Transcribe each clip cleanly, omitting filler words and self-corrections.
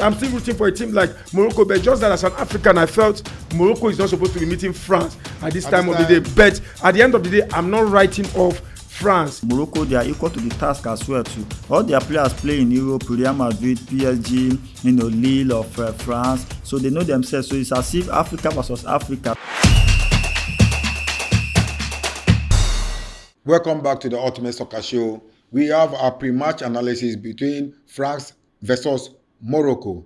I'm still rooting for a team like Morocco, but just that as an African, I felt Morocco is not supposed to be meeting France at this time of the day. But at the end of the day, I'm not writing off France. Morocco, they are equal to the task as well too. All their players play in Europe, Real Madrid, PSG, Lille of France. So they know themselves. So it's as if Africa versus Africa. Welcome back to the Ultimate Soccer Show. We have our pre-match analysis between France versus Morocco.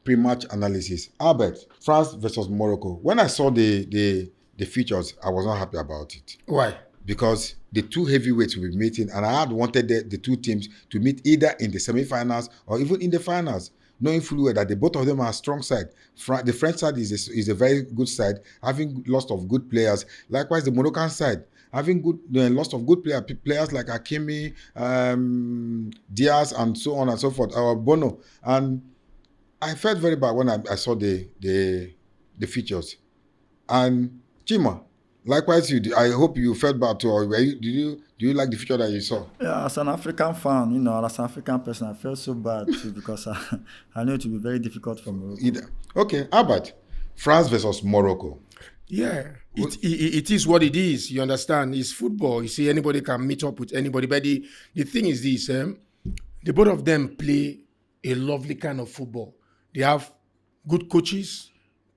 Pre-match analysis. Albert, France versus Morocco. When I saw the features, I was not happy about it. Why? Because the two heavyweights will be meeting, and I had wanted the two teams to meet either in the semi-finals or even in the finals, knowing fully well that both of them are a strong side. The French side is a very good side, having lots of good players. Likewise, the Moroccan side, having lots of good players like Hakimi, Diaz, and so on and so forth, or Bono. And I felt very bad when I saw the features. And Chima, likewise, I hope you felt bad too. Or do you like the feature that you saw? Yeah, as an African fan, as an African person, I felt so bad too because I know it will be very difficult for Morocco. Okay, Albert, France versus Morocco. Yeah, it is what it is. You understand? It's football. You see, anybody can meet up with anybody. But the thing is this, the both of them play a lovely kind of football. They have good coaches,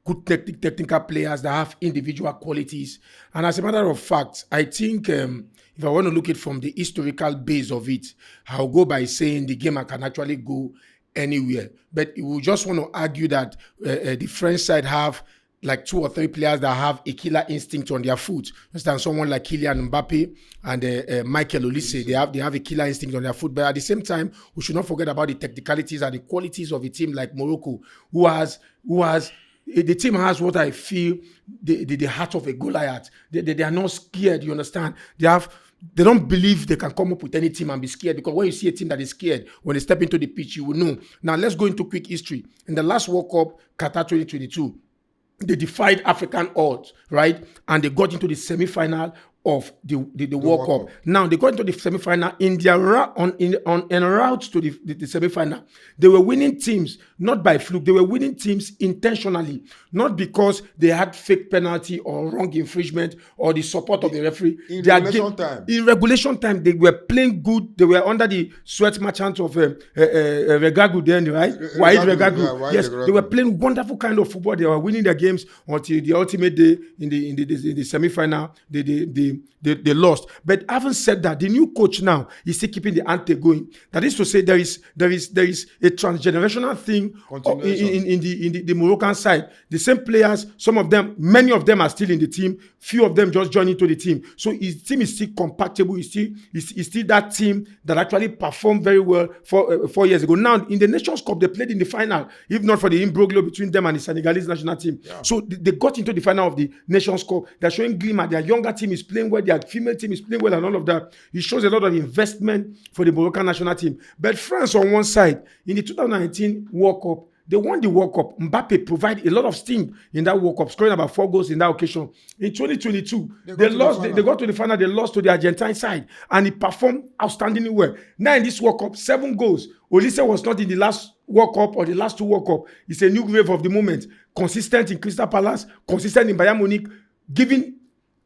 good technical players that have individual qualities. And as a matter of fact, I think if I want to look at it from the historical base of it, I'll go by saying the game can actually go anywhere. But we just want to argue that the French side have like 2 or 3 players that have a killer instinct on their foot. Understand? Someone like Kylian Mbappé and Michael Olise, they have a killer instinct on their foot. But at the same time, we should not forget about the technicalities and the qualities of a team like Morocco, the team has what I feel the heart of a Goliath. They are not scared. You understand? They don't believe they can come up with any team and be scared, because when you see a team that is scared, when they step into the pitch, you will know. Now let's go into quick history. In the last World Cup, Qatar 2022. They defied African odds, right? And they got into the semi-final of the World Cup. Now they got into the semi-final in their route to the semi-final. They were winning teams not by fluke. They were winning teams intentionally, not because they had fake penalty or wrong infringement or the support of the referee. In regulation time, they were playing good. They were under the sweat merchant of Regagu then, right? Wahid Regagu. Yes, they were playing wonderful kind of football. They were winning their games until the ultimate day in the semi-final. They lost. But having said that, the new coach now is still keeping the ante going. That is to say, there is a transgenerational thing in the Moroccan side. The same players, many of them are still in the team. Few of them just joined into the team. So his team is still compatible. It's still that team that actually performed very well 4 years ago. Now in the Nations Cup, they played in the final, if not for the imbroglio between them and the Senegalese national team. Yeah. So they got into the final of the Nations Cup. They're showing glimmer. Their younger team is playing well. Their female team is playing well, and all of that. It shows a lot of investment for the Moroccan national team. But France on one side, in the 2019 World Cup, they won the World Cup. Mbappé provided a lot of steam in that World Cup, scoring about 4 goals in that occasion. In 2022, they got to the final. They lost to the Argentine side, and he performed outstandingly well. Now in this World Cup, 7 goals. Olise was not in the last World Cup or the last 2 World Cup. It's a new wave of the moment. Consistent in Crystal Palace, consistent in Bayern Munich, giving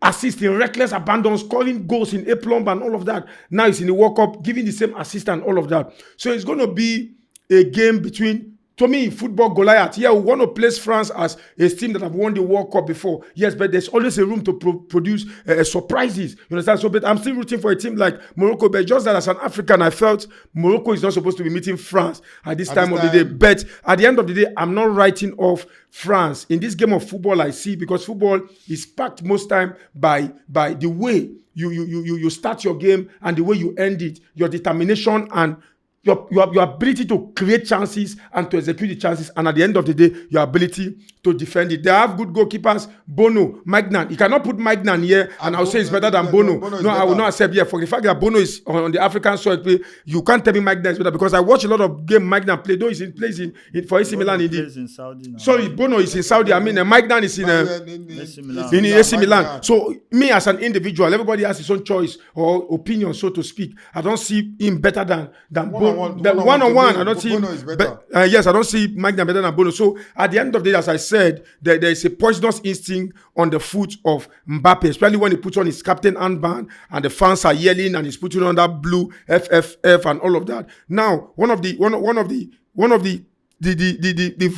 assist in reckless abandon, scoring goals in aplomb and all of that. Now he's in the World Cup, giving the same assist and all of that. So it's going to be a game between, to me, football Goliath. Yeah, we want to place France as a team that have won the World Cup before. Yes, but there's always a room to produce surprises. You understand? So, but I'm still rooting for a team like Morocco. But just that as an African, I felt Morocco is not supposed to be meeting France at this time of the day. But at the end of the day, I'm not writing off France. In this game of football, I see, because football is packed most time by the way you start your game and the way you end it, your determination and your ability to create chances and to execute the chances, and at the end of the day, your ability to defend it. They have good goalkeepers. Bono, Magnan. You cannot put Magnan here and I'll say it's better than Bono. No, I will not accept here. For the fact that Bono is on the African soil, you can't tell me Magnan is better, because I watch a lot of game Magnan play. Though he plays in for AC Milan. In Saudi now. Sorry, Bono is in Saudi. I mean, Magnan is in AC Milan. So me as an individual, everybody has his own choice or opinion, so to speak. I don't see him better than Bono. one-on-one, I don't see. Bono is better. Yes, I don't see Magna better than Bono. So at the end of the day, as I said, there is a poisonous instinct on the foot of Mbappe, especially when he puts on his captain armband and the fans are yelling and he's putting on that blue FFF and all of that. Now, one of the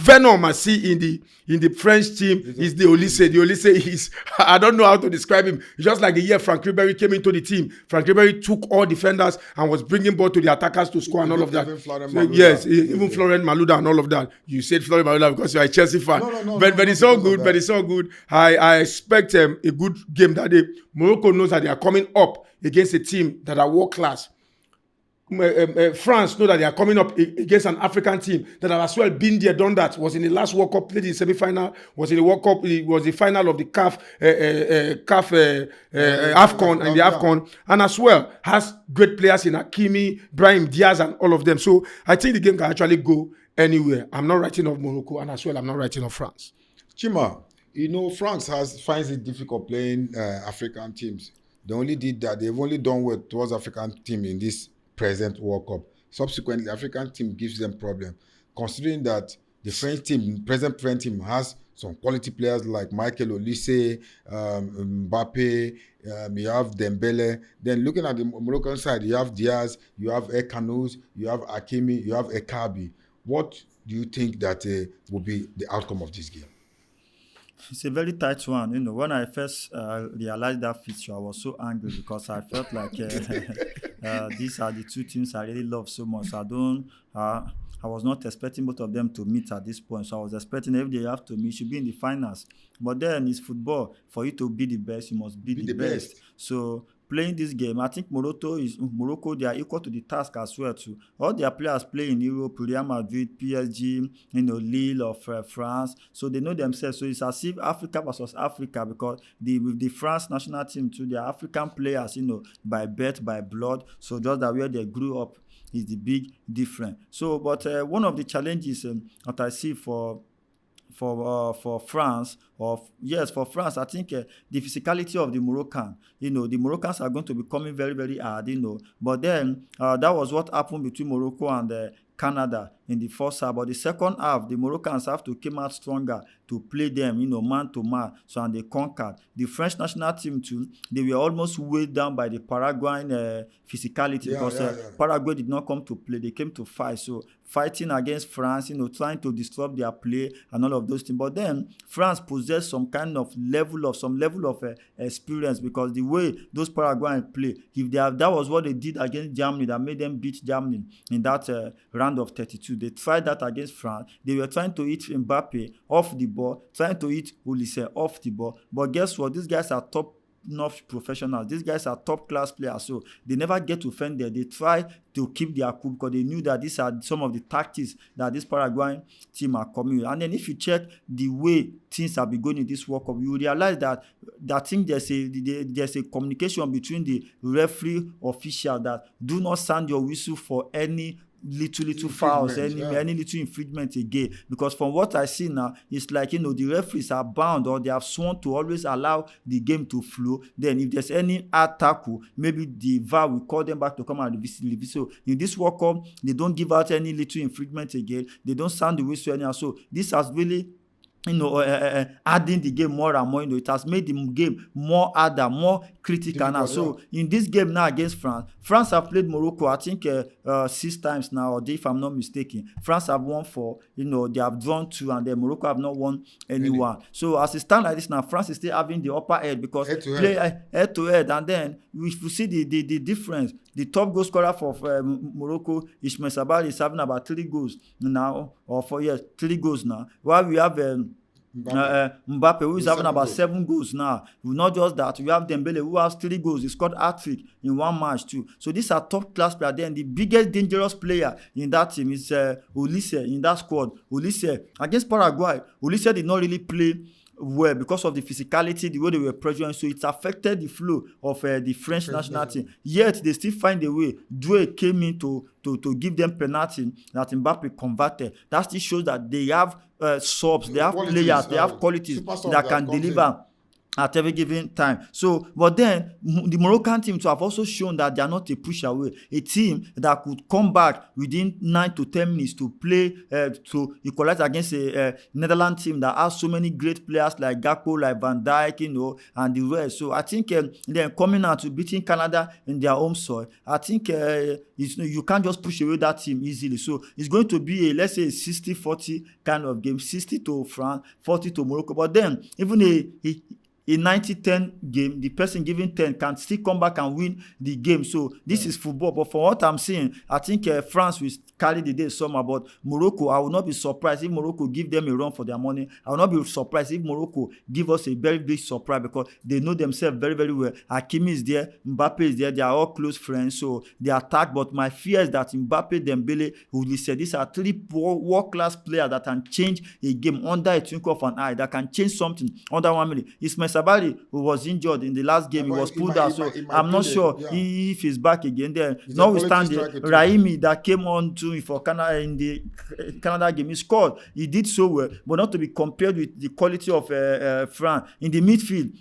venom I see in the French team is the Olise. The Olise is, I don't know how to describe him. It's just like the year Frank Ribéry came into the team. Frank Ribéry took all defenders and was bringing ball to the attackers to score and all of that. Even Florent Malouda and all of that. You said Florent Malouda because you're a Chelsea fan. But it's all good. But it's all good. I expect a good game that day. Morocco knows that they are coming up against a team that are world class. France know that they are coming up against an African team that have as well been there, done that. Was in the last World Cup, played in the semi-final. Was in the World Cup. It was the final of the CAF AFCON and the AFCON, and as well has great players in Hakimi, Brahim Diaz, and all of them. So I think the game can actually go anywhere. I'm not writing off Morocco, and as well I'm not writing off France. Chima, France finds it difficult playing African teams. They only did that. They've only done well towards African team in this present World Cup. Subsequently, African team gives them problem. Considering that the present French team has some quality players like Michael Olise, Mbappé, you have Dembele. Then looking at the Moroccan side, you have Diaz, you have Ekanous, you have Hakimi, you have Ekabi. What do you think that will be the outcome of this game? It's a very tight one. When I first realized that fixture, I was so angry because I felt like these are the two teams I really love so much. I was not expecting both of them to meet at this point. So I was expecting if they have to meet, should be in the finals. But then it's football. For you to be the best, you must be the best. So playing this game, I think Morocco, they are equal to the task as well too. All their players play in Europe, Real Madrid, PSG, Lille of France. So they know themselves. So it's as if Africa versus Africa, because with the France national team too, they are African players, by birth, by blood. So just that where they grew up is the big difference. So, but one of the challenges that I see for France, for France, I think the physicality of the Moroccan, the Moroccans are going to be coming very, very hard, But then that was what happened between Morocco and Canada in the first half. But the second half, the Moroccans have to come out stronger to play them, man to man. So, and they conquered. The French national team too, they were almost weighed down by the Paraguayan physicality because Paraguay did not come to play. They came to fight. So, fighting against France, trying to disrupt their play and all of those things. But then France possessed some level of experience, because the way those Paraguayans play, that was what they did against Germany that made them beat Germany in that round of 32. They tried that against France. They were trying to hit Mbappé off the ball, trying to hit Olise off the ball. But guess what? These guys are top-notch professionals. These guys are top-class players. So they never get to offend there. They try to keep their cool because they knew that these are some of the tactics that this Paraguayan team are coming with. And then if you check the way things have been going in this World Cup, you will realize that I think there's a communication between the referee official that do not sound your whistle for any little fouls, any little infringement again. Because from what I see now, it's like, the referees are bound, or they have sworn to always allow the game to flow. Then if there's any tackle, maybe the VAR will call them back to come and revisit. So in this World Cup, they don't give out any little infringement again. They don't sound the whistle anyhow. So this has really adding the game more and more. It has made the game more harder, more critical now. So in this game now against France have played Morocco, I think 6 times now, or if I'm not mistaken. France have won 4, they have drawn 2, and then Morocco have not won anyone. So as it stands like this now, France is still having the upper edge because play head to head, and then if you see the difference, the top goal scorer for Morocco, Ismail Sabali, is having about 3 goals now, or 3 goals now. While we have Mbappé, who is having about 7 goals now. Not just that, we have Dembele, who has 3 goals. He scored hat-trick in 1 match too. So these are top-class players. Then the biggest dangerous player in that team is Olise in that squad. Olise against Paraguay. Olise did not really play well because of the physicality, the way they were pressuring. So it affected the flow of the French national team. Yet they still find a way. Due came in to give them penalty that Mbappé converted. That still shows that they have subs, they have players, they have qualities that can deliver at every given time. So, but then the Moroccan team to have also shown that they are not a push away, a team that could come back within 9 to 10 minutes to play to equalize against a Netherlands team that has so many great players like Gakpo, like Van Dijk, and the rest. So I think then coming out to beating Canada in their home soil, I think you can't just push away that team easily. So it's going to be let's say a 60-40 kind of game, 60 to France, 40 to Morocco. But then even a 90-10 game, the person giving 10 can still come back and win the game. So this is football. But for what I'm seeing, I think France will carry the day somehow. But Morocco, I will not be surprised if Morocco give them a run for their money. I will not be surprised if Morocco give us a very big surprise because they know themselves very, very well. Hakimi is there, Mbappé is there. They are all close friends. So they attack. But my fear is that Mbappé, Dembele, Olise, these are three world-class players that can change a game under a twinkle of an eye, that can change something under 1 minute. It's Sabali, who was injured in the last game, he was pulled out, so I'm not sure if he's back again. Then, notwithstanding, Raimi that came on to for Canada in the Canada game, he scored. He did so well, but not to be compared with the quality of France. In the midfield,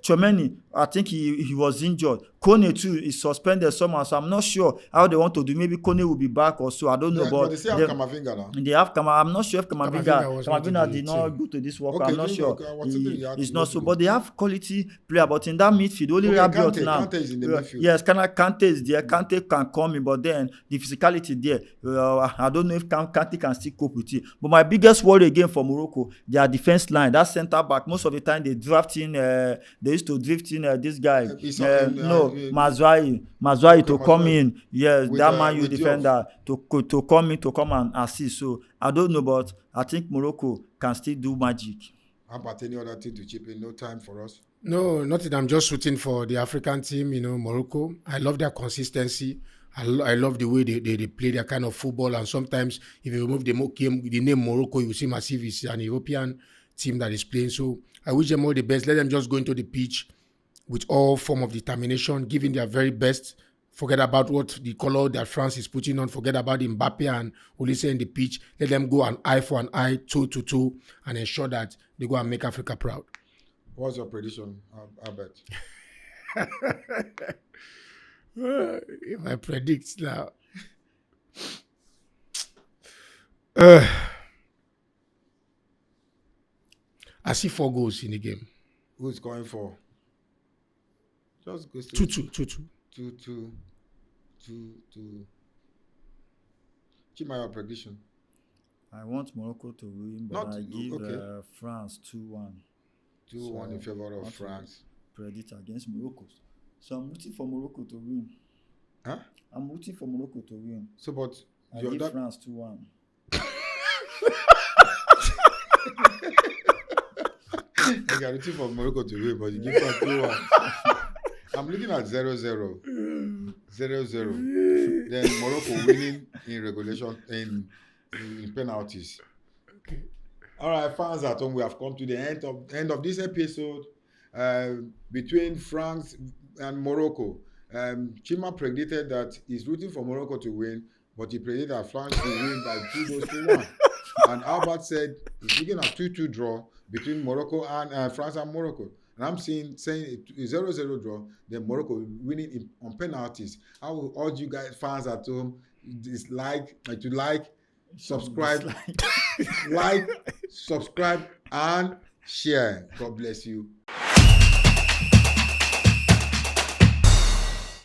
Chomeni, I think he was injured. Kone too is suspended somehow, so I'm not sure how they want to do. Maybe Kone will be back or so. I don't know. But they still have Kamavinga now. They have I'm not sure if Kamavinga did not go to this World Cup. I'm not sure. It's not so. But they have quality player. But in that midfield, only Rabiot now. Kante is in the midfield. Yes, Kante is there. Kante can come in, but then the physicality there. I don't know if Kante can still cope with it. But my biggest worry again for Morocco, their defense line, that centre back. Most of the time they draft in. They used to draft in this guy. Mazraoui to come in. Yes, that Man U defender to come in to come and assist. So I don't know, but I think Morocco can still do magic. How about any other team to chip in? No time for us. No, nothing. I'm just rooting for the African team, Morocco. I love their consistency. I love the way they play their kind of football. And sometimes if you remove the name Morocco, you will see massive. It's an European team that is playing. So I wish them all the best. Let them just go into the pitch with all form of determination, giving their very best. Forget about what the color that France is putting on. Forget about Mbappé and Olise in the pitch. Let them go an eye for an eye, toe to toe, and ensure that they go and make Africa proud. What's your prediction, Albert? If I predict now, I see 4 goals in the game. Who's going for? Just go 2-2. 2-2. Chimaya prediction. I want Morocco to win, but I give France 2-1. 2-1 in favor of France. Predict against Morocco. So I'm rooting for Morocco to win. Huh? I'm rooting for Morocco to win. So, but I give France 2-1. Okay, I'm rooting for Morocco to win, but you give France 2-1. I'm looking at 0-0. 0-0. Then Morocco winning in regulation in penalties. Okay. All right, fans at home, we have come to the end of this episode between France and Morocco. Chima predicted that he's rooting for Morocco to win, but he predicted that France will win by 2-1. And Albert said he's looking at 2-2 draw between Morocco and France and Morocco. And I'm saying a 0-0 draw, then Morocco winning on penalties. I will urge you guys, fans at home, subscribe, subscribe, and share. God bless you.